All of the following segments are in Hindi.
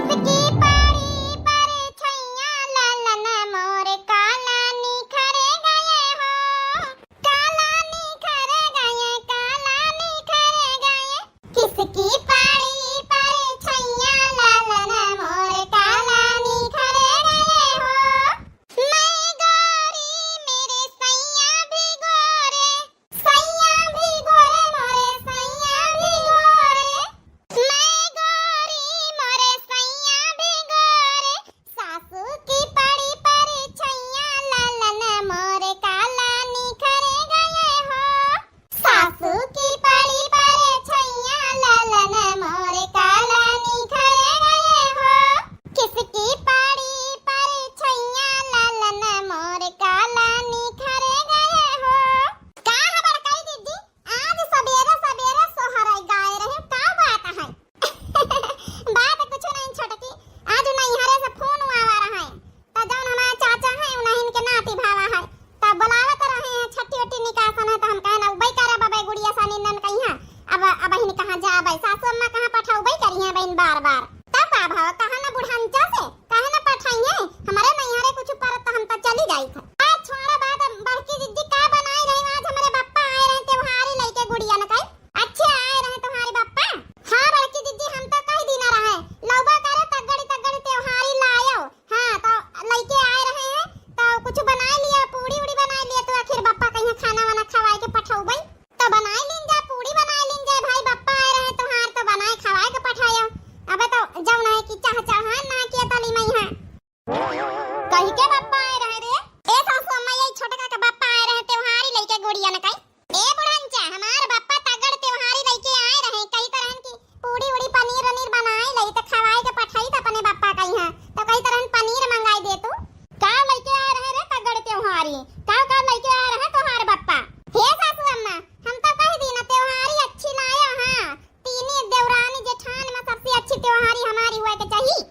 किसकी पड़ी पर छैया ललन मोर काला निखर गए हो, काला निखर गए, काला निखर गए। किसकी पड़ी पर छैया ललन मोर काला निखर गए हो। मैं गोरी मेरे सैया भी गोरे, सैया भी गोरे मोरे सैया भी गोरे। मैं गोरी मोरे सैया भी गोरे, सासू की पड़ी पर छैया ललन मोर काला निखर गए हो। सासू की पड़ी पर छैया ललन मोर काला निखर गए हो। किसकी पड़ी पर छैया ललन मोर काला निखर गए हो। का खबर कई दीदी, आज सवेरे सवेरे सोहराई गाए रहे, का बात है? बात कुछ नहीं छोटकी, आज नैहरे से फोन आवा रहा है, तो जौन हमारा चाचा है उन्हीं के नाती भावा है, तब बुलावत रहे हैं छठी वट्टी निकासन है, तो हम कहना उबई करे बबई गुड़िया सा निंदन कहिया अब बहिन कहां जाबई, सासू अम्मा कहां पठाउबई करी है बहिन बार बार। तब का भाव कहां ना बुढ़ांचा से कहां ना पठाई है, हमारे नैहरे कुछ पर तो हम तो चली जाई थे। आज छोड़ा बात, बड़की दीदी का बनाई रही, आज हमारे बप्पा आए रहे त्योहारी लेके गुड़िया न कई, अच्छे आए रहे तुम्हारे बप्पा। हां बड़की दीदी हम तो कई दिन रहे, लौबा करे तगड़ी तगड़ी त्योहारी लायो। हां तो लेके आए रहे हैं, तो कुछ बना लिया, पूड़ी उड़ी बना लिया, तो आखिर बप्पा कहीं खाना वाना खवाए के पठाउबई, तो बनाई लीन जा, पूड़ी बनाई लीन जा, भाई बप्पा आए रहे तुम्हार तो बनाए खवाए के पठायो। अबे तो जौन है कि चाह चढ़ान ना किया तली मई है कहीं के बप्पा आए रहे रे। ए सासू अम्मा यही छोटका के बप्पा आए रहे त्योहारी लेके गुड़िया न कई। ए बुढ़ंचा हमार बप्पा तगड़ त्योहारी लेके आए रहे, कई तरह की पूड़ी उड़ी पनीर वनीर बनाए लई तो खवाए के पठाई त अपने बप्पा कहीं है, तो कई तरह पनीर मंगाई दे तू। का लेके आ रहे रे तगड़ त्योहारी, का लेके आ रहे तोहार बप्पा? हे सासू अम्मा हम तो कह दी ना त्योहारी अच्छी लाया। हां तीनी देवरानी जेठान में सबसे अच्छी त्योहारी हमारी हुआ के चाहिए।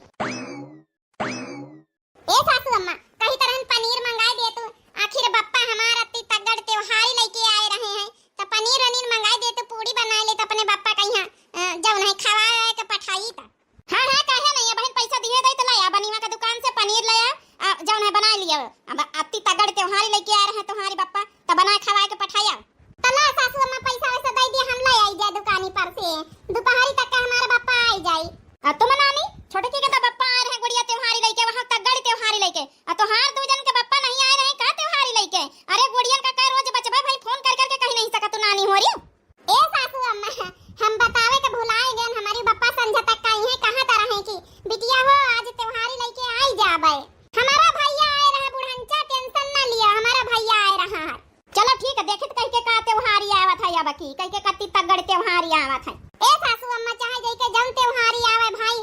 ए सासू अम्मा कई तरह पनीर मंगाई दे तू, आखिर बप्पा हमार अति तगड़ त्योहारी लेके आए रहे हैं, तो पनीर वनीर मंगाई दे तू, पूड़ी बना ले तो अपने बप्पा कहीं जब नहीं खवाए के पठाई ता। हां हां कहे नहीं बहन, पैसा दिए दे तो लाया बनीवा के दुकान से पनीर लाया, जब नहीं बना लिया। अब अति तगड़ त्योहारी लेके आ रहे हैं तुम्हारी बप्पा, तो बनाए खवाए के पठाया। तला सासू अम्मा पैसा वैसा दे दिए, हम ले आई जाए दुकानी पर से, दोपहरी तक का हमारा बप्पा आई जाई। तुम नानी छोटकी के तो बप्पा आ रहे गुड़िया त्योहारी लेके, वहां तगड़ त्योहारी लेके, तो हार दो जन के बप्पा नहीं आए रहे का त्योहारी लेके? अरे गुड़िया का कह रोज बचबा भाई फोन कर करके कहीं नहीं सका तू नानी हो रही। ए सासू अम्मा हम बतावे के भुलाए गए, हमारी बप्पा संझा तक कहीं है, कहां तरह है कि बिटिया हो आज त्योहारी लेके आई जाबे। हमारा भैया आए रहा बुढ़ंचा, टेंशन ना लिया, हमारा भैया आए रहा है। चलो ठीक है, देखत कह के का त्योहारी आवत है, अब की कह के कति तगड़ त्योहारी आवत है। ए सासू अम्मा चाहे जई के जन त्योहारी आवे भाई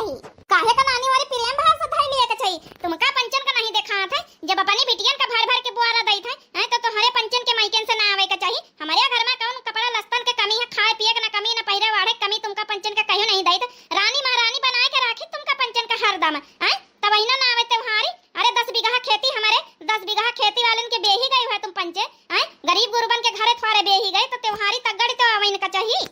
चाहिए। काहे का नानी वाली प्रेम भाव से धर लिए के चाहिए। तुमका पंचन का नहीं देखा थे जब अपनी बिटियन का भर भर के बुआरा दई थे हैं तो तोहरे पंचन के माइकन से ना आवे के चाहिए। हमारे घर में कौन कपड़ा लस्तन के कमी है, खाए पिए के ना कमी, ना पहिरे वाड़े कमी, तुमका पंचन का कहियो नहीं दई। रानी महारानी बनाए के राखी तुमका पंचन का हरदम हैं तब ही ना आवे त्योहारी। अरे 10 बीघा खेती हमारे 10 बीघा खेती वालन के बेही गई है तुम पंचे हैं। गरीब गुरबन के घरे थोड़े बेही गए तो त्योहारी तगड़ी तो आवे का चाहिए।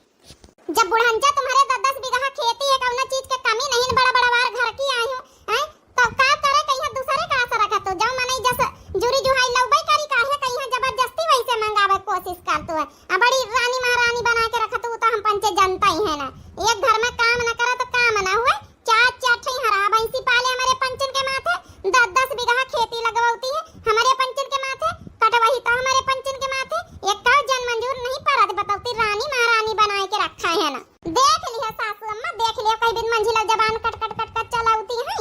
जब बुढ़ंजा तुम्हारे 10 बीघा खेती है कौना चीज के कमी नहीं, बड़ा बड़ा वार घर की आई हो हैं तो का करे कहिया दूसरे का आशा रखा तो जाओ माने जस जुरी जुहाई लौबई करी काहे कहिया जबरदस्ती वैसे मंगावे कोशिश कर तो है। बड़ी रानी महारानी बना के रखा तो हम पंचे जनता ही है ना। एक घर में काम ना करा तो काम ना हुए। चार चार हरा भैंसी पाले हमारे पंचन के माथे 10 बीघा खेती लगवाती है हमारे पंचन के माथे, कटवाही तो हमारे पंचन के माथे। एक का जन मंजूर नहीं पड़ा बताती रानी महारानी बनाए के रखा है ना। देख लिया सासू अम्मा, देख लिया कई दिन मंझिला जबान कट कट कट कट चलाती है।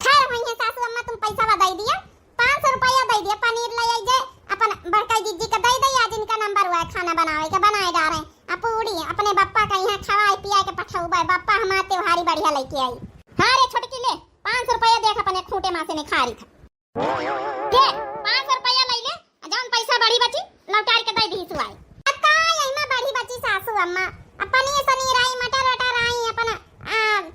खैर हुई है सासू अम्मा, तुम पैसा बधाई दिया 500 रुपया दे दिया, पनीर ले आई जाए अपन बड़काई दीदी का दे दे। आज इनका नंबर हुआ है खाना बनावे के, बनाए जा रहे हैं पूरी अपने बप्पा का यहाँ खवाए पिया के पठाऊ बाय बप्पा हमारे त्योहारी बढ़िया लेके आई। हाँ रे छोटकी ले 500 रुपया देख अपने खूंटे माँ से नहीं खा रही था। के 500 रुपया ले ले जौन पैसा बड़ी बची लौटार के दे दी सुआई। का यही में बड़ी बची सासू अम्मा अपन ये सनीर आई मटर वटर आई अपन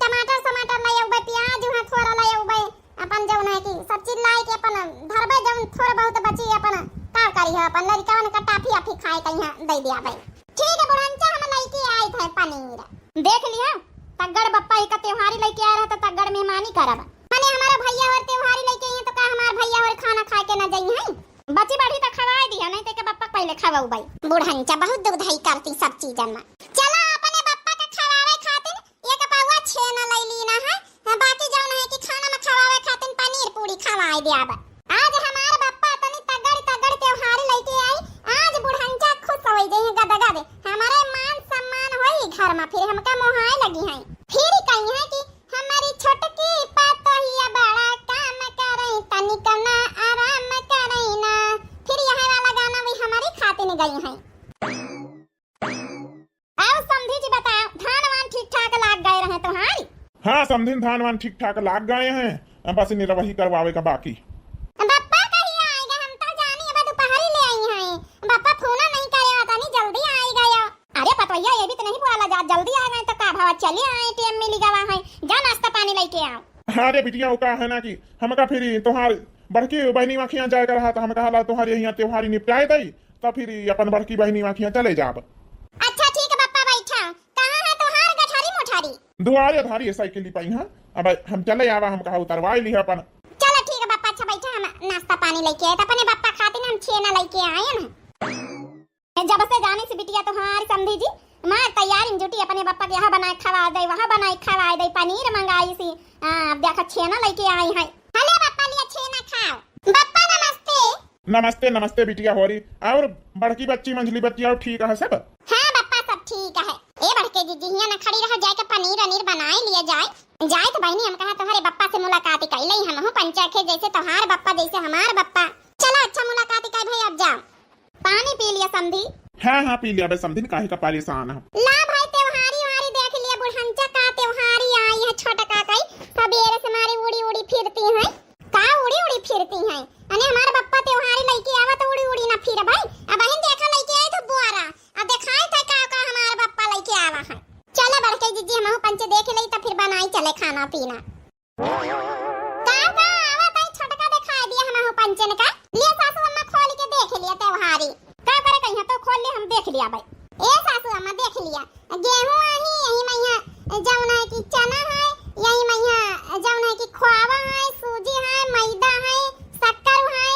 टमाटर टमाटर ले आउ प्याज वहां थोड़ा ले आउ अपन जौन है कि सब चीज लाई के अपन धरबे जौन थोड़ा बहुत बची अपन का करी है अपन लड़कावन का टाफी अफी खाए के यहाँ दे दिया भाई। ठीक है बुढ़ंचा हम लेके आए थे पनीर। देख लिया तगड़ बप्पा का त्योहारी लेके आ रहा था तगड़ मेहमानी करब माने हमारा भैया और त्योहारी लेके आई तो का हमार भैया और खाना खा के ना जाई है। बची बढ़ी तो खवाए दिया नहीं तो के बप्पा पहले खवाऊ भाई। बुढ़ंचा बहुत दुधाई करती सब चीजन में। चला अपने बप्पा का खवावे खातिर एक पावा छेना ले ली ना है, बाकी जौन है कि खाना में खवावे खातिर पनीर पूरी खवाए दियाब। आज हमार बप्पा तनी तगड़ तगड़ त्योहारी लेके आई। आज बुढ़ंचा खुश होई जे गदगद हमारे मान सम्मान होई घर में फिर हमका मोहाए लगी है। फिर कही है कि हमारी छोटकी पातोहिया बड़ा काम करई तनिक ना आराम करई ना। फिर यह वाला गाना भी हमारी खातिर गई है। अब समझी जी बताओ धान वान ठीक ठाक लाग गए रहे तुम्हारी? हाँ समझिन धान वान ठीक ठाक लाग गए हैं, बस निरवही करवावे का बाकी। बप्पा कहिया आएगा हम तो जानी अब दोपहर ले आई हैं। बप्पा फोन नहीं करे होता नहीं जल्दी आई गया। अरे पतोहिया ये भी तो नहीं बोला जा जल्दी आ गए तो का भाव चले आए टाइम मिल गवा है जा नाश्ता पानी लेके आओ। अरे बिटिया वो का है ना कि हमका फिर तोहार बड़की बहनी वाखियां जाए कर रहा था, हम कहा तोहार यहाँ त्योहारी निपटाए दई तो फिर अपन बड़की बहनी वाखियां चले जाब। अच्छा ठीक है बप्पा बैठा। कहाँ है तोहार गठारी मोठारी? दुआरे धारी साइकिल पाई है। अब हम चले आवा हम कहा उतरवा ली अपन। चलो ठीक है बप्पा अच्छा बैठा हम नाश्ता पानी लेके आए अपने बप्पा खातिर हम छेना लेके आए ना। जब से जाने से बिटिया तुम्हारी समझी जी मां तैयारी जुटी अपने बप्पा के यहाँ बनाए खवा दे वहाँ बनाए खवा दे पनीर मंगाई सी देखा छेना लेके आई है। हेलो बप्पा लिया छेना खाओ। बप्पा नमस्ते। नमस्ते नमस्ते बिटिया होरी और बड़की बच्ची मंझली बच्ची और ठीक है सब? हाँ बप्पा सब ठीक है। ए बड़के जीजी हिया ना खड़ी रह जाए के पनीर अनीर बनाए लिया जाए तो बहनी हम कहा तुम्हारे बप्पा से मुलाकात कर ले हम पंचाखे जैसे तोहार बप्पा जैसे हमार बप्पा। चलो अच्छा मुलाकात कर भाई अब जाओ। पानी पी लिया समझी? हाँ पी लिया बे समझी काहे का परेशान है। ला भाई त्योहारी वारी देख लिया बुढ़ंचा का त्योहारी आई है छोटका कई सबेरे से मारी उड़ी उड़ी फिरती है का उड़ी उड़ी फिरती है। अने हमारे बप्पा त्योहारी लेके आवा तो उड़ी उड़ी ना फिर भाई। अब बहन देखा लेके आई तो बुआरा अब दिखाई था का हमारे बप्पा लेके आवा है। चला बड़के जीजी हम पंचे देख ले तो फिर बनाई चले खाना पीना। का आवा ताई छोटका दिखा दिया हम पंचन का लिया सासू अम्मा खोल के देख लिया त्योहारी का करे कहीं तो खोल ले हम देख लिया भाई। ए सासू अम्मा देख लिया गेहूं आई यही मैया जौन है कि चना है यही मैया जौन है कि खोआवा है सूजी है मैदा है शक्कर है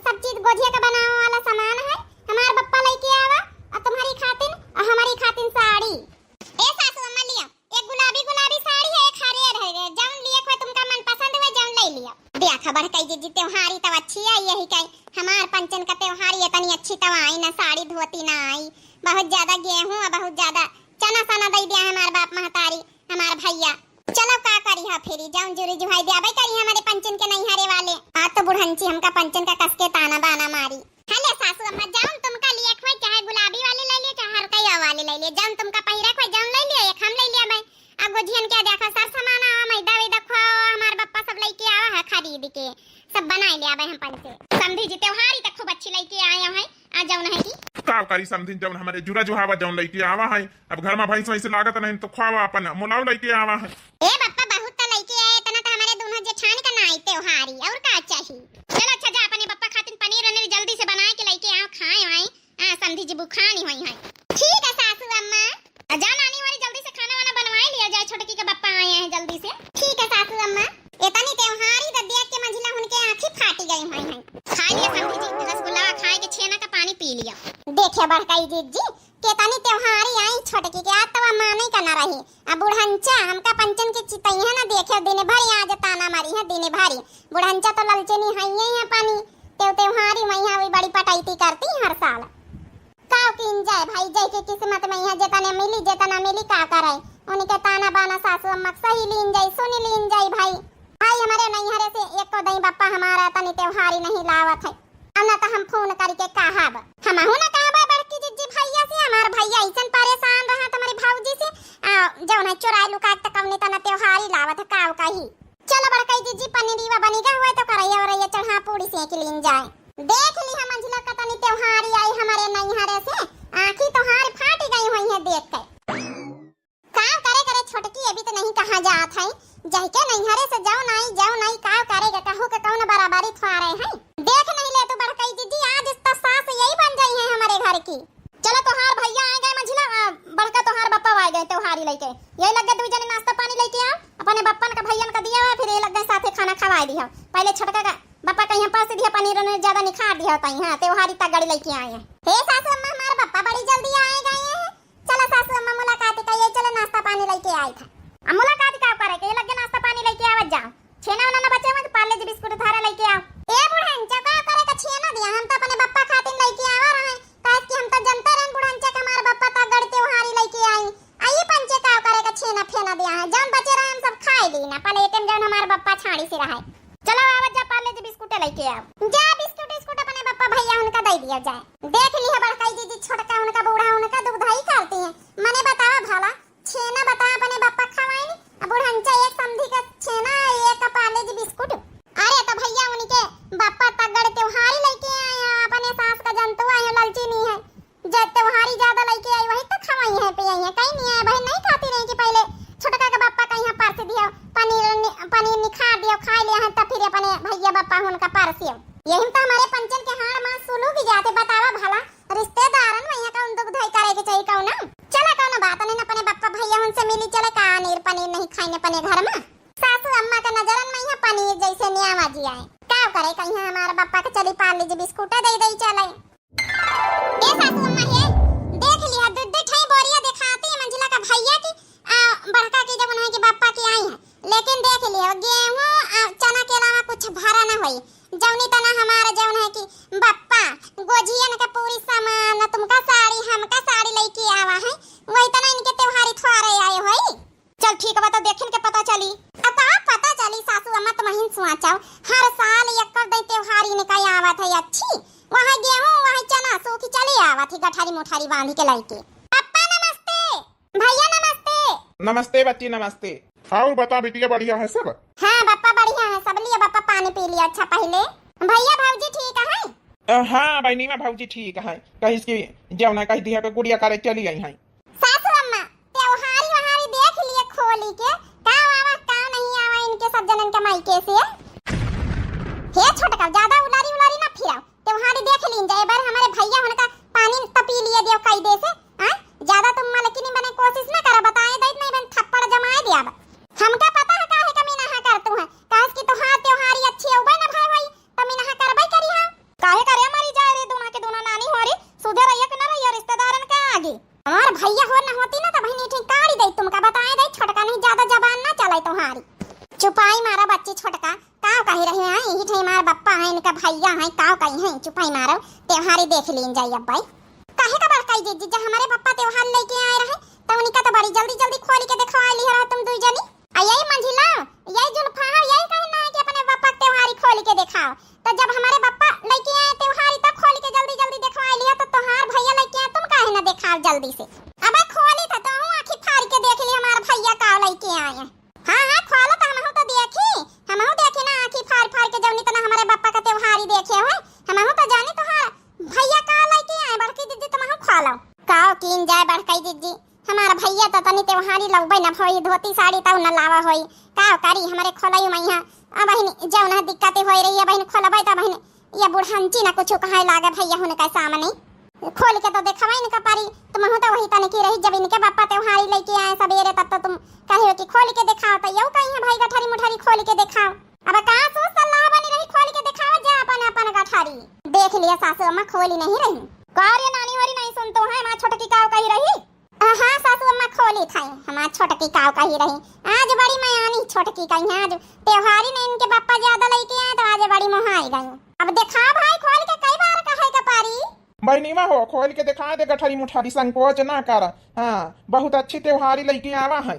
सब चीज गोझिया का बनाने वाला सामान है हमार बप्पा लेके आवा और तुम्हारी खातिर और हमारी खातिर साड़ी। ए सासू अम्मा लिया एक गुलाबी गुलाबी साड़ी है एक हरियर है जौन लिए कोई तुमका मन पसंद है जौन ले लिया। देखा बढ़ कई जी त्योहारी तो अच्छी है यही कई हमार पंचन का त्योहारी इतनी अच्छी तो आई ना साड़ी धोती ना आई बहुत ज्यादा गेहूं और बहुत ज्यादा चना सना दे दिया हमार बाप महतारी हमार भैया। चलो का करी है फिर जाऊं जुरी जुहाई दिया भाई करी हमारे पंचन के नहीं हरे वाले आज तो बुढ़ंची हमका पंचन का कसके ताना बाना मारी। हेलो सासू अम्मा जाऊं तुमका लिए खोई चाहे गुलाबी वाले ले लिए चाहे हरकैया वाले ले लिए जाऊं तुमका पहिरा खोई जाऊं ले लिए एक हम ले लिया भाई अब गोझियन क्या देखा सर सामान खरीद के सब बनाए ले आवे हम पन से। समझी जी त्योहारी तक खूब अच्छी लेके आए हैं। आ जाओ ना की का करी समझी जब हमारे जुरा जुहावा जौन लेके आवा है। अब घर में भैंस वैसे लागत नहीं तो खावा अपन मुलाव लेके आवा है। ए बप्पा बहुत त लेके आए तना तो हमारे दोनों जेठान का नाई त्योहारी और का चाहिए। चल अच्छा जा अपने बप्पा खातिर पनीर वनीर जल्दी से बना के लेके आओ खाए आए। हां समझी जी बुखानी हुई है। ठीक है सासू अम्मा। जा नानी वाली जल्दी से खाना वाना बनवाए लिया जाए छोटकी के बप्पा आए हैं जल्दी से। ठीक है सासू अम्मा। इतनी त्योहारी द देख के मंजिला उनके आंखें फाटी गई हुई हैं। खा लिया समझी जी रसगुल्ला खाए के छेना का पानी पी लिया। देखिए बड़काई जी केतनी त्योहारी आई छोटकी के आज तो माने का ना रही। अब बुढ़ंचा हमका पंचन के चितई है ना देखे दिन भर आज ताना मारी है दिन भरी। बुढ़ंचा तो ललचनी है ही पानी त्योहारी मैया भी बड़ी पटाईती करती हर साल। काव किन जाए भाई जय के किस्मत में यहाँ जेता ना मिली का करे। उनके ताना बाना सासू अम्मा सही लीन जाए सुनी लीन जाए भाई। भाई हमारे नैहरे से एक को दई बप्पा हमारा तनी त्योहारी नहीं लावत है। अब ना तो हम फोन करके कहब हम हो ना कहब बड़की जिज्जी भैया से। हमार भैया ऐसन परेशान रहा तुम्हारी भौजी से जौन है चुराई लुका तक हमने तना त्योहारी लावत काव कही। चलो बड़की जिज्जी पनीरीवा बनीगा हुए तो करैया और ये चढ़ा पूरी से के लीन जाए। देख ली हम मंझला का तनी त्योहारी आई हमारे नैहरे से आंखी तो हार फाट गई हुई है देख के। काम करे छोटकी अभी तो नहीं कहा जात है। जाई के नैहरे से जाओ नहीं का करेगा कहू के कौन बराबरी थवा रहे हैं। देख नहीं ले तू बड़कई दीदी आज इसका सास यही बन गई है हमारे घर की। चलो तोहार भैया आ गए मंझला बड़का तोहार बप्पा आ गए त्योहारी लेके। यही लग गए दू जने नाश्ता पानी लेके आ अपने बप्पन का भैयन का दिया हुआ फिर ये लग गए साथे खाना खवाए दिया। पहले छोटका का बप्पा कहीं पास दिया पनीर ने ज्यादा निखार दिया होता है। हां त्योहारी तक गाड़ी लेके आए हैं। हे सासू अम्मा हमारे बप्पा बड़ी जल्दी आए गए हैं। चलो सासू अम्मा मुलाकात करिए चलो नाश्ता पानी लेके आए था। अब मुलाकात का करे के लगे नाश्ता पानी लेके आवत जाओ। छेना ना बचे मत पार्ले जी बिस्कुट थारा लेके आओ। ए बुढ़न चका करे का छेना दिया हम तो अपने बप्पा खातिर लेके आवा रहे काहे कि हम तो जनता रन बुढ़न चका हमारे बप्पा तक गड़ त्योहारी लेके आई। आई पंचे का करे का छेना फेना दिया है जान बचे रहे हम सब खाए ली ना पहले एकम जान हमारे बप्पा छाड़ी से रहे। चलो आवत जा पार्ले जी बिस्कुट लेके आओ। जा बिस्कुट अपने बप्पा भैया उनका दे दिया जाए। देख ली है बड़काई जी छोटका उनका बूढ़ा उनका दुधाई करती है। मने बतावा भला छेना बता अपने बप्पा खवाई नहीं बुढ़ंचा एक समधी का छेना एक पार्ले जी बिस्कुट। अरे तो भैया उनके बप्पा तगड़ त्योहारी लेके आए हैं अपने सास का जनतो आए ललची नहीं है जब त्योहारी ज्यादा लेके आई वही तो खवाई है पे आई है कहीं नहीं है भाई नहीं खाती नहीं कि पहले छोटका का बप्पा का यहाँ परस दिया पनीर निखार दिया खा लिया है तब फिर अपने भैया बप्पा उनका परसियो। यही तो हमारे पंचन के हाड़ मां सुलू भी जाते बतावा भला रिश्तेदारन में यहाँ का उन दुख धाई करे के चाहिए कौन चला कौन बात नहीं अपने बप्पा भैया उनसे मिली चले का पनीर नहीं खाने अपने घर में। सासू अम्मा का नजरन में यहाँ पनीर जैसे न्यावा जी आए का करे कहीं हमारे बप्पा के चली पार्ले जी बिस्कुट दे चले। ए सासू अम्मा है देख लिया दूध ठई बोरिया दिखाती है मंजिला का भैया की बड़का की जब उन्हें के बप्पा की आई है लेकिन देख लियो गेहूं चना के अलावा कुछ भरा ना होई जौनी तना हमारा जौन है कि बप्पा गोजियन का पूरी सामान तुमका साड़ी हमका साड़ी लेके आवा है वही तना इनके त्योहारी थवारे आए होई। चल ठीक है तो देखिन के पता चली अब पता चली सासू अम्मा तो महीन सुआ चाओ हर साल एक दे त्योहारी ने कई आवत है अच्छी वहां गेहूं वहां चना सूखी चली आवत है गठारी मुठारी बांधी के लेके। पप्पा नमस्ते भैया नमस्ते। नमस्ते बच्ची नमस्ते। और बता बिटिया बढ़िया है सब। हाँ बप्पा बढ़िया है सब लिया बप्पा पानी पी लिया अच्छा पहले। भैया भाऊजी ठीक है। हाँ बहनी में भाऊजी ठीक है कहीं इसकी जौन कही दिया पे गुड़िया करे चली आई है। सासू अम्मा त्योहारी वहारी देख लिए खोली के का आवा का नहीं आवा इनके सब जनन के मायके से। हे छोटका ज्यादा उलारी ना फिराओ त्योहारी देख लीन जाए बार हमारे भैया उनका पानी तपी लिए दियो कई दे से। हां ज्यादा तुम मलकिनी बने कोशिश ना करो बताए दे नहीं बन थप्पड़ जमाए दिया हमका पता है काहे कमी ना कर तू है काहे की तो हां त्योहारी अच्छी होबे ना भाई भाई तमी ना करबे करी हां काहे करे मरी जाए रे दोना के दोना नानी हो रे सुधर रहिया के ना रहिया रिश्तेदारन का आगे और भैया हो ना होती ना तो बहनी ठीक काड़ी दे तुमका बताए दे छोटका नहीं ज्यादा जबान ना चले तुम्हारी। चुपाई मारा बच्ची छोटका काव कही रही है यही ठई मार बप्पा है इनका भैया है काव कही है चुपाई मारो त्योहारी देख लीन जाई अब भाई काहे का बात कही जी जब हमारे पप्पा त्योहार लेके आए रहे तो उनका तो बड़ी जल्दी खोल के दिखवा ली रहा तुम दुई जनी यही मंझिला यही जुल्फा है यही कहना है कि अपने बप्पा त्योहारी खोल के दिखाओ तो जब हमारे बप्पा लेके आए त्योहारी तब खोल के जल्दी दिखवा लिया तो तोहार भैया लेके आए तुम काहे ना दिखाओ जल्दी से। अब खोली था तो हूं आंखें फाड़ के देख ली हमारे भैया का लेके आए हैं। हां खोलो तो हम तो देखी ना आंखें फाड़ धोती साड़ी ताऊ न लावा होई का करी हमरे खोलाई मैया अब बहिनी जौन दिक्कत होई रही है बहिनी खोलबै त बहिनी ये बुढ़ांची ना कुछ कहां लागे भैया हुन का सामने खोल के तो देखवाई न का पारी तुम हो तो वही तने की रही जब इनके पापा त्योहारी लेके आए सवेरे तब तो तुम कहे हो कि खोल के दिखाओ तो यौ कहीं है भाई गठारी मुठारी खोल के दिखाओ अब कहां सो सलाह बनी रही खोल के दिखाओ जा अपन अपन गठारी देख लिया सासू अम्मा खोली नहीं रही कार्य नानी वाली नहीं सुन तो है मां छोटकी काव कही रही हां सासू अम्मा खोली थाई हमार छोटकी काव कही रही आज बड़ी मयानी छोटकी कही आज त्योहारी ने इनके पापा ज्यादा लेके आए तो आज बड़ी मोहाई गई अब दिखा भाई खोल के कई बार कहे का पारी बहनीमा हो खोल के दिखा दे गठरी मुठारी संकोच ना कर। हाँ बहुत अच्छी त्योहारी लेके आवा है।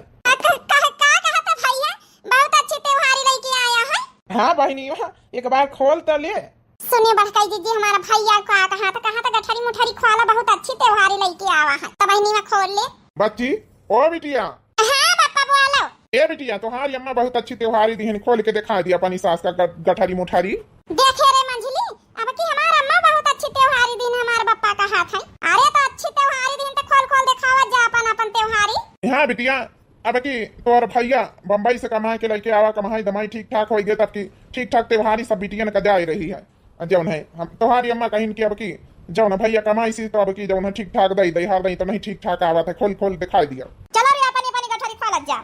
बहुत अच्छी त्योहारी लेके आया है। हाँ बहनीमा एक बार खोल तो ले। सुनिए बड़काई दीदी हमारा भैया को कहा था गठरी मुठारी खोला बहुत अच्छी त्योहारी लेके आवा है तो बहनीमा खोल ले। बच्ची ओ बिटिया। हाँ पापा बोलो। ए बिटिया तुम्हारी अम्मा बहुत अच्छी त्योहारी दी खोल के दिखा दी अपनी सास का गठरी मुठारी। देखे रे मंजली अब की हमारा अम्मा बहुत अच्छी त्योहारी दिन हमारे पापा का हाथ है। अरे तो अच्छी त्योहारी दिन तो खोल खोल दिखावा जा अपन अपन त्योहारी। हाँ बिटिया अब की तोर भैया बम्बई से कमा के लेके आवा कमाई दमाई ठीक ठाक हो गए तब की ठीक ठाक त्योहारी सब बिटिया का जा रही है जौन है हम तुम्हारी अम्मा कहीं की अब की जौन भैया कमाई सी तो अब की जौन ठीक ठाक दई दई हार दई तो नहीं ठीक ठाक आवा था खोल खोल दिखाई दिया। चलो रे अपन अपन गठरी खोल जा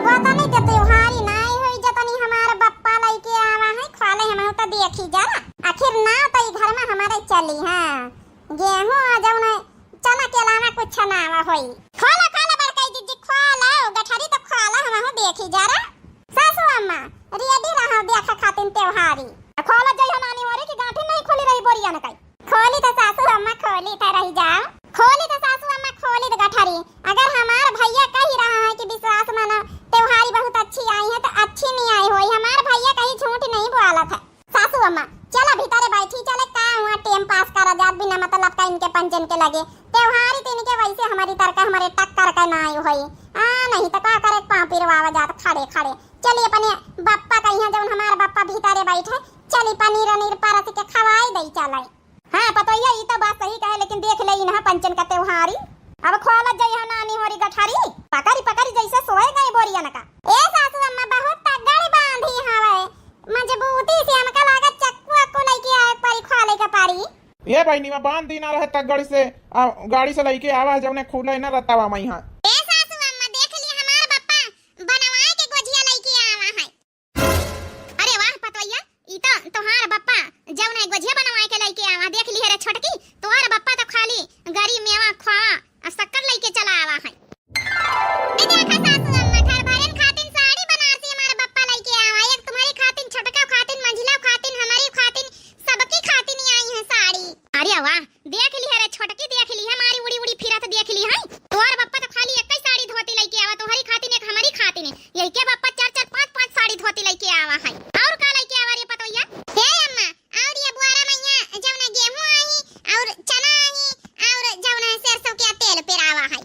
वो तो नहीं तो त्योहारी नहीं होई जतनी हमारे बप्पा लेके आवा है खोले हम तो देखी जा आखिर ना तो घर में हमारे चली हां गेहूं जौन चना के अलावा कुछ ना होई खोला खोला बड़काई दीदी खोला गठरी तो खोला हम देखी जा सासू अम्मा रेडी रहा देखा खातिन त्योहारी खोला जई नानी मोरे की गांठी नहीं खोली रही बोरिया न कई खोली तो सासू अम्मा खोली तो रही जाओ खोली तो सासू अम्मा खोली तो गठरी अगर हमार भैया कह रहा है कि विश्वास माना त्योहारी बहुत अच्छी आई है तो अच्छी नहीं आई होई हमार भैया कहीं झूठ नहीं बोला था सासू अम्मा चला भीतर बैठी चले का हुआ टाइम पास करा जात बिना मतलब का इनके पंजन के लगे त्योहारी तीन के वैसे हमारी तरका हमारे टक्कर का ना आई होई नहीं तो का करे पांव पिरवावा जात खड़े खड़े चलिए अपने बप्पा का यहाँ जब हमारा बप्पा भीतर बैठे चली पनीर अनीर परस के खवाई दई चलाई। हां पतोइया ई तो बात सही कहे लेकिन देख ले इनहा पंचन का त्योहारी अब खोला जई है नानी होरी गठारी पकड़ी पकड़ी जैसे सोए गई बोरिया न का ए सासू अम्मा बहुत तगड़ी बांधी हवे मजबूती से हमका लागत चक्कू को लेके आए परी खोले का पारी ये बहनी में बांध दी ना रहे तगड़ी से गाड़ी से लेके आवा जौने खुले ना रहता वा यहाँ ए सासू अम्मा देख ली हमार बप्पा बनवाए के गोजिया लेके आवा है। अरे वाह पतोइया ई तो तोहार बप्पा जौने गोजिया बनवाए के लेके आवा देख ली रे छोटकी तोहार बप्पा तो खाली गरी मेवा खवा और शक्कर लेके चला आवा है। ए देखा सासू अम्मा घर भरन खातिन साड़ी बनारसी हमार बप्पा लेके आवा एक तुम्हारी खातिन छोटका खातिन मंझिला खातिन हमारी खातिन सबकी खातिन आई है साड़ी। अरे वाह देख ली रे छोटकी देख ली हमारी उड़ी उड़ी फिरत देख ली है तोहार बप्पा तो खाली एक ही साड़ी धोती लेके आवा तोहरी खातिन एक हमारी खातिन यही के बप्पा 4 4 5 5 साड़ी धोती लेके आवा है और का लेके आवा रे पतोइया हे अम्मा और ये बुआरा मैया जौना गेहूं आई और चना आई और जौना सरसों के तेल पेरावा है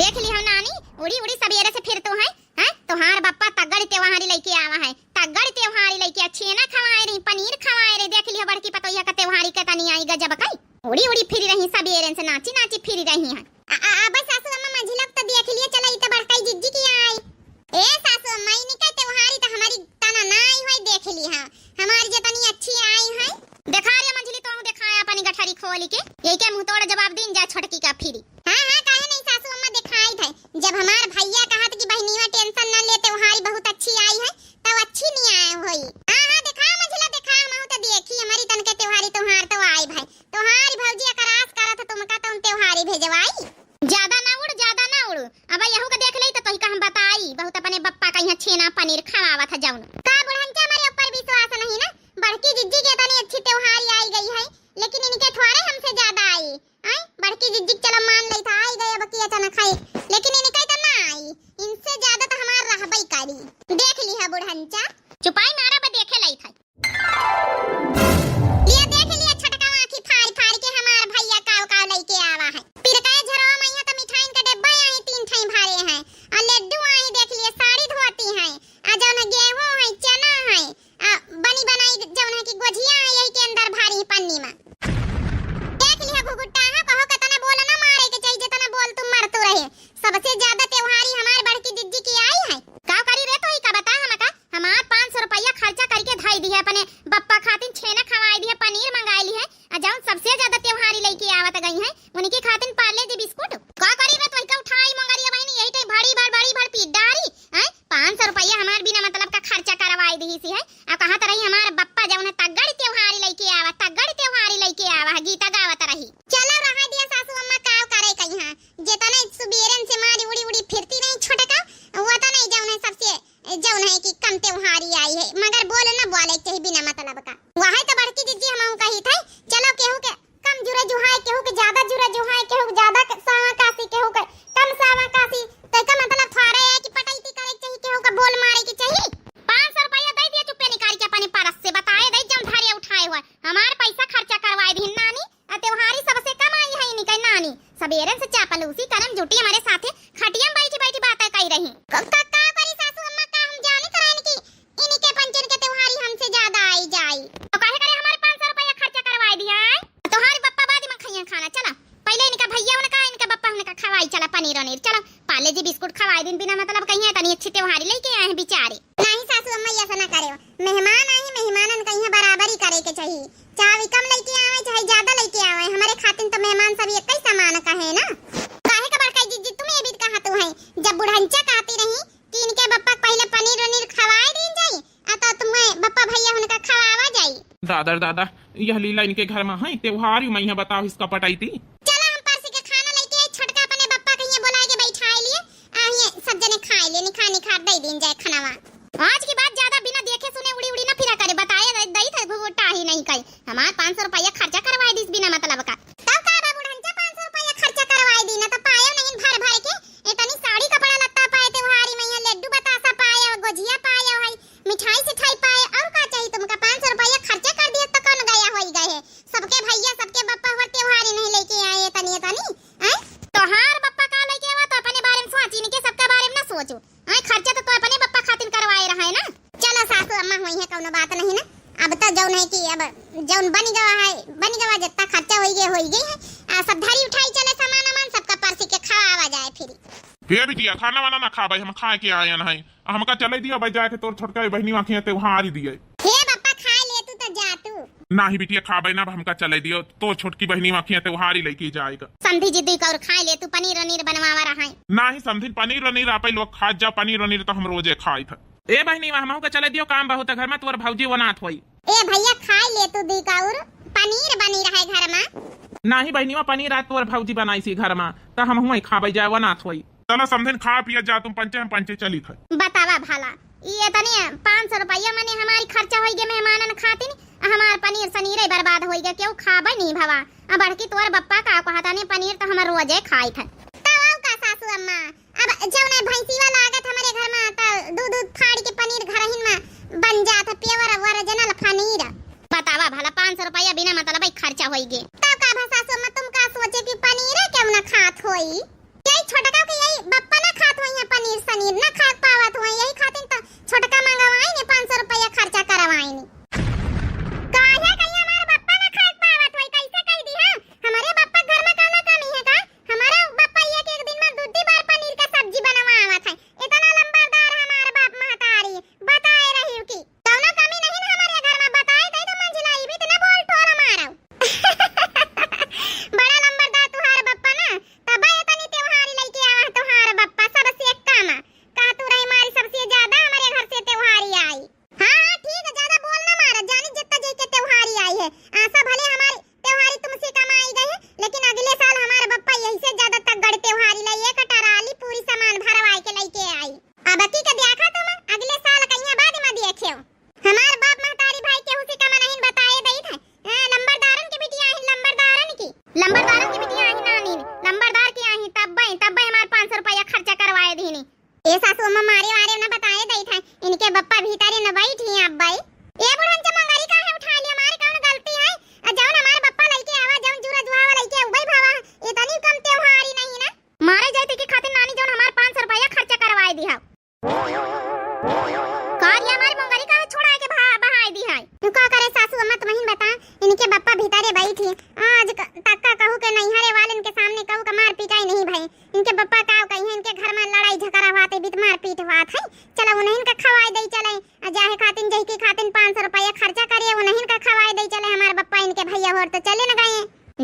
देख ली हम नानी उड़ी उड़ी सवेरे से फिर तो है हैं तोहार बप्पा तगड़ी त्योहारी लेके आवा है तगड़ी त्योहारी लेके छेना खवाए रही पनीर खवाए रे देख ली बड़की पतोइया का त्योहारी का तनी आई गजब कई उड़ी उड़ी फिर रही सवेरे से नाची नाची फिर रही है। अब सासू अम्मा मंझिला तो देख लिए चला ई तो बड़काई जिज्जी की आई ए सासू अम्मा इनी का त्योहारी तो हमारी तना ना आई होई देख ली हां हमारी जतनी अच्छी आई है देखा रे मंझली तो दिखाया अपनी गठरी खोली के यही के मुंह तोड़ जवाब दिन जा छोटकी का फिरी हां हां काहे नहीं सासू अम्मा दिखाई थे जब हमार भैया कहा कि बहनीवा टेंशन ना ले त्योहारी बहुत अच्छी आई है तब अच्छी नहीं आई होई। हां हां दिखा मंझला दिखा हम तो देखी हमारी तन के त्योहारी तोहार तो आई भाई तोहारी भौजी करास करत तुमका तुम त्योहारी भेजवाई ज्यादा ना उड़ अब यहू का देख लई तो तोही का हम बताई बहुत अपने बप्पा का यहाँ छेना पनीर खवावा था जौन का बुढ़ंचा हमारे ऊपर विश्वास नहीं ना बड़की जिज्जी के तनी अच्छी त्योहारी आई गई है लेकिन इनके थोड़े हमसे ज्यादा आई आई बड़की जिज्जी चलो मान लई था आई गए बकिया चना खाए लेकिन इनके तो ना आई इनसे ज्यादा तो हमार रहबई करी देख ली है बुढ़ंचा चुपाई मारा बा देखे लई था लिया देख लिया छटका आंखी फाड़ फाड़ के हमार भैया काव लेके आवा है फिर कहे झरवा मैया तो मिठाई का डब्बा आई 3 ठाई भरे हैं और लड्डू आई देख लिए साड़ी धोती है आ जौन गेहूं है चना है बनी बनाई जौन है की गोजिया है यही के अंदर भारी पन्नी में देख लिया घुघुट्टा है कहो कतना बोल ना मारे के चाहिए जितना बोल तुम मरतो रहे सबसे ज्यादा है कि कम त्योहारी आई है, मगर बोल ना बोले चाहिए बिना मतलब का। वही तो बड़की दीदी हम कही थे चलो केहू के कम जुरे जुहाए, केहू के ज्यादा जुरे जुहाए, केहू ज्यादा सावा कासी, केहू के कम सावा कासी, तो का मतलब थारे है कि पटैती करे चाहिए, केहू का बोल मारे की चाहिए। 500 रुपया दे दिया चुप्पे निकाल के अपने परस से, बताए दे जम धारे उठाए हुआ हमार पैसा खर्चा करवाए दी नानी। त्योहारी सबसे कम आई है इनके नानी, सबेरे से चापलूसी करम जुटी हमारे साथे खटिया में बैठी बैठी बातें कही रही। का करी सासू अम्मा का हम जाने कराने की इनके पंचन के त्योहारी हमसे ज्यादा आई जाई, तो काहे करे हमारे 500 रुपया खर्चा करवाए दिया है। तोहारी बप्पा बाद में खइया खाना, चला पहले इनका भैया ने कहा इनका बप्पा ने कहा खवाई, चला पनीर वनीर, चलो पाले जी बिस्कुट खवाई दिन बिना मतलब कहीं तनी अच्छी त्योहारी लेके आए हैं बेचारे। नहीं सासू अम्मा ऐसा ना करे, मेहमान आई मेहमानन कहीं बराबरी करे के चाहिए, चाहे कम लेके आवे चाहे ज्यादा लेके आवे, हमारे खातिर तो मेहमान सब एक ही समान का है ना। काहे का बड़का जी तुम ये भी कहा तू है जब बुढ़ंचा कहती रही कि इनके बप्पा पहले पनीर वनीर खवाए दिन जाई तो तुम्हें बप्पा भैया उनका खवावा जाई। दादा दादा यह लीला इनके घर में है त्योहार मैं बताओ इसका पटाई थी। चलो हम परसी के खाना लेके छोटका अपने बप्पा कहीं बुलाए के बैठाए लिए ये सब जने खाए लिए, निखा निखा दे दिन जाए खानावा। आज की बात ज्यादा बिना देखे सुने उड़ी उड़ी ना फिरा करे, बताए दई थे घोटा ही नहीं कई हमार 500 रुपया खर्चा करवाए दिस बिना मतलब का। तब का बाबू ढंचा 500 रुपया खर्चा करवाए दी ना तो पायो नहीं भर भर के इतनी साड़ी कपड़ा लत्ता पाए त्योहारी में, लड्डू बतासा पाए, गुजिया पाए है, मिठाई सिठाई पाए, और का चाहिए तुमका। 500 रुपया खर्चा कर दिया तो कौन गया हो गए, सबके भैया सबके बप्पा हुआ त्योहारी नहीं लेके आए तनी तनी तोहार बप्पा का लेके आवा तो अपने बारे में सोची नहीं के सबके बारे में ना सोचो, खर्चा तो अपने बप्पा खातिर करवाए रहा है ना। चलो सासू अम्मा हुई है कौनो बात नहीं ना, अब तो जौन है कि अब जौन बन गवा जितना खर्चा हो गई है सब धारी उठाई चले सामान वामान सबका परसी के खावा जाए फिर। ये बिटिया खाना वाना ना खा भाई, हम खाए के आए हैं, हमका चले दिया भाई जाके तोर छोटका बहनी आंखें त्योहार ही दिए। हे बप्पा खा ले तू तो जा तू। ना ही बिटिया खा भाई ना हमका चले दियो, तो छोटकी बहनी आंखें त्योहार ही लेके जाएगा। समझी जिद्दी कर खा ले तू, पनीर वनीर बनवावा रहा है। ना ही समझी पनीर वनीर आप लोग खा जा, पनीर वनीर तो हम रोजे खाए थे। ए बहनी हम का चले दियो, काम बहुत घर में तोर भौजी वनाथ होई। ए भैया खा ले तू दी काउर, पनीर बनी रहा है घर में। ना ही बहनी पनीर आज तोर भौजी बनाई सी घर में तो हम हुई खाबे जाए वनाथ होई। चलो समझन खा पिया जा, तुम पंचे हम पंचे चली थे। बतावा भाला ये तनी 500 रुपया मने हमारी खर्चा होई गे मेहमानन खातिर, हमार पनीर सनीरे बर्बाद होई गे, केहू खाबे नहीं भवा। अब बड़की तोर बप्पा का कहता ने पनीर तो हम रोजे खाई थे। तवाऊ का सासू अम्मा अब जौने भैंसीवा लागत हमारे घर में त दूध फाड़ के पनीर घर ही में बन जात प्योर ओरिजिनल पनीर। बतावा भला 500 रुपया बिना मतलब खर्चा होई गे, तब का भा सासू अम्मा तुम का सोचे कि पनीर क्यों ना खात होई, यही छोटका के यही बप्पा ना खात होई है पनीर सनीर ना खा पावत होई, यही खातिर तो छोटका मंगवाई ने 500 रुपया खर्चा करवाई ने। काहे कहीं हमारे बप्पा ना खा पावत होई, कैसे कह दी है हमारे बप्पा घर में काना कमी है का, हमारा बप्पा एक दिन में दूधी बार पनीर का सब्जी बनवावत है, इतना लंबादार हमारे बाप महतारी बताए रही कि कौनो कमी नहीं ना हमारे घर में, बताए दे तो मंजिलाई भी इतना बोल ठोर मारो। बड़ा लंबादार तुहार बप्पा ना, तब इतनी त्योहारी लेके आवा तुहार बप्पा सबसे एक काम कहा तू रही मारी सबसे ज्यादा हमारे घर से त्योहारी आई। हां ठीक है ज्यादा बोल ना मारा, जानी जितना जे के त्योहारी आई है आशा भले हमारी त्योहारी तुमसे कम आई गई है, लेकिन अगले साल हमारे बप्पा यही से ज्यादा तगड़ त्योहारी लाई, एक टराली पूरी सामान भरवाई के लेके आई। अब की का देखा तुम अगले साल कहिया बाद में देखियो, हमार बाप महतारी भाई केहू से कम नहीं बताए दई थे। लंबरदारन की बिटिया है, लंबरदारन की बिटिया है नानी लंबरदार की आई तब हमार 500 रुपया खर्चा करवाए दीनी। ए सासू अम्मा मारे वारे ना बताए दई थे, इनके बप्पा भीतरे न बैठी अब भाई ए बुढ़न चमंगारी का है उठा लिया, हमारी कौन गलती है, जौन हमारे बप्पा लेके आवा जौन जुरा जुहावा लेके उबई भावा इतनी कम त्योहारी नहीं ना मारे जाते की खातिर नानी जौन हमार 500 रुपया खर्चा करवाए दी है। कार्य हमारी मंगारी का छोड़ा के बहाई दी है, तू का करे सासू अम्मा तुम ही बता, इनके बप्पा भीतरे बैठी आज तक का कहू के नहीं हरे वाले इनके सामने कहू का मार पीटाई नहीं भाई, इनके बप्पा का कहीं इनके घर में लड़ाई झगड़ा हुआते बीत मार पीट हुआत है, चलो उन्हें इनका खवाई दे चले जाहे खातिन जही की खातिन 500 रुपया खर्चा करिए उन्हें इनका खवाई दे चले, हमारे बप्पा इनके भैया और तो चले न गए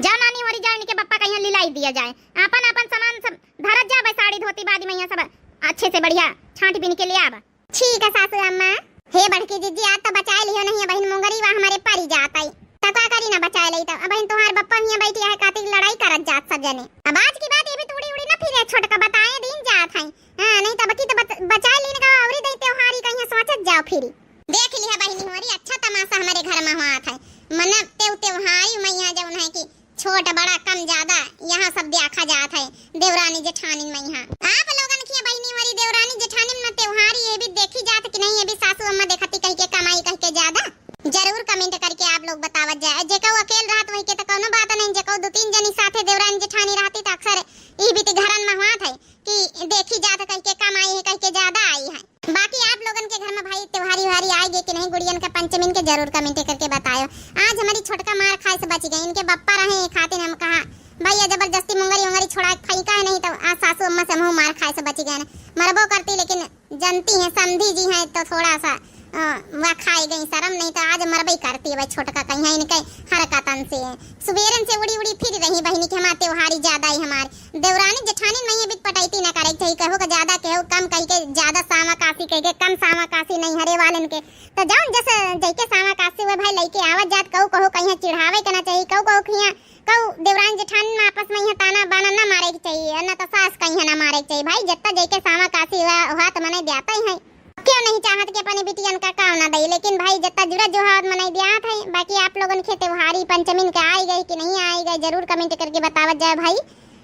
जा नानी होरी जा इनके बप्पा कहीं लिलाई दिया जाए, अपन अपन सामान सब धरत जा भाई, साड़ी धोती बादी में सब अच्छे से बढ़िया छांट बीन के ले आवा। ठीक है सासू अम्मा। हे बड़की जीजी आज तो बचा लियो नहीं बहन मुंगरी वा हमारे परी जात आई तका करी ना बचा लई तो बहन तुम्हारे बप्पा हिया बैठी है कातिक लड़ाई करत जात सब जने। अब आज की बात ये भी तोड़ी उड़ी ना फिर छोटका बताए दिन जात है, हां नहीं तो बकी तो बचा लेने का औरी दई त्योहारी कहीं सोच फिरी। देख लिया बहनी हमारी अच्छा तमाशा हमारे घर में हुआ था। मन त्योहारी में यहाँ जब है कि छोट बड़ा कम ज्यादा यहाँ सब देखा जाता है देवरानी जेठानी में। यहाँ आप लोगन की बहनी हमारी देवरानी जेठानी में त्योहारी ये भी देखी जात कि नहीं, ये भी सासू अम्मा देखती कह के कमाई कह के ज्यादा। जरूर कमेंट करके आप लोग बतावत जाए। जेको अकेल रहत वही के तो कोनो बात नहीं, जेको दो तीन जनी साथे देवरानी जेठानी रहती तो अक्सर ई भी घरन में हुआ था कि देखी जात कह के कमाई है कह के ज्यादा आई है। बाकी आप लोगन के घर में भाई त्योहारी वारी आएगी कि नहीं गुड़ियन का पंचमीन के जरूर कमेंट करके बताओ। आज हमारी छोटका मार खाए से बच गई, इनके बप्पा रहे खाते हम कहा भैया जबरदस्ती मुंगरी उंगरी छोड़ा खाई का है नहीं तो आज सासू अम्मा से मुंह मार खाए से बच गए। मरबो करती लेकिन जनती है समझी जी है तो थोड़ा सा वह खाई गई शर्म नहीं तो आज मरबई करती है भाई छोटका कहीं है इनके हरकतन से। सुबेरन से उड़ी उड़ी फिर रही बहनी के हमारे त्योहारी ज्यादा ही हमारे देवरानी जेठानी नहीं भी पटाईती ना करे चाहिए, कहो का ज्यादा कहो कम कह के ज्यादा सामा कासी कह के कम सामा कासी नहीं हरे वालन के तो जाओ जैसे जैके सामा कासी हुए भाई लइके आवत जात कहो कहो कहीं चिढ़ावे करना चाहिए, कहो कहो खिया कहो देवरानी जेठानी में आपस में यहाँ ताना बाना ना मारे के चाहिए न तो सास कहीं ना मारे के चाहिए भाई। जितना जैके सामा कासी हुआ तो मने देता ही है, क्यों नहीं चाहत के अपने बिटियन का काम ना दे, लेकिन भाई जितना जुड़ा जो हाथ मनाई दिया था। बाकी आप लोगन के त्योहारी पंचमीन के आई गई कि नहीं आई गई जरूर कमेंट करके बतावत जाए भाई।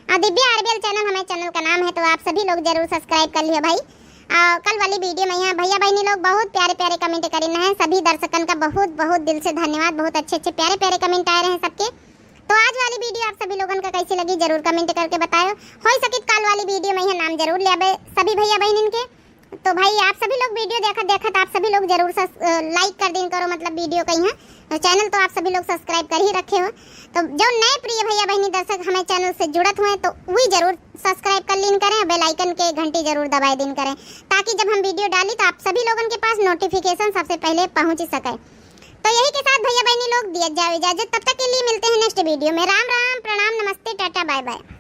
दिव्या आरबीएल चैनल हमारे चैनल का नाम है तो आप सभी लोग जरूर सब्सक्राइब कर लियो भाई। कल वाली वीडियो में यहाँ भैया बहनी लोग बहुत प्यारे प्यारे कमेंट करे हैं, सभी दर्शकन का बहुत बहुत दिल से धन्यवाद, बहुत अच्छे अच्छे प्यारे प्यारे कमेंट आए रहे हैं सबके। तो आज वाली वीडियो आप सभी लोगन का कैसी लगी जरूर कमेंट करके बताओ। हो सके कल वाली वीडियो में यहाँ नाम जरूर ले आवे सभी भैया बहनिन के। तो भाई आप सभी लोग वीडियो देखत आप सभी लोग जरूर लाइक कर दिन करो, मतलब वीडियो का यहाँ चैनल तो आप सभी लोग सब्सक्राइब कर ही रखे हो। तो जो नए प्रिय भैया बहनी दर्शक हमें चैनल से जुड़त हुए तो वही जरूर सब्सक्राइब कर लीन करें, बेल आइकन के घंटी जरूर दबाए दिन करें ताकि जब हम वीडियो डाली तो आप सभी लोगों के पास नोटिफिकेशन सबसे पहले पहुंच सके। तो यही के साथ भैया बहनी लोग दिया जाए इजाजत, तब तक के लिए मिलते हैं नेक्स्ट वीडियो में। राम राम, प्रणाम, नमस्ते, टाटा, बाय बाय।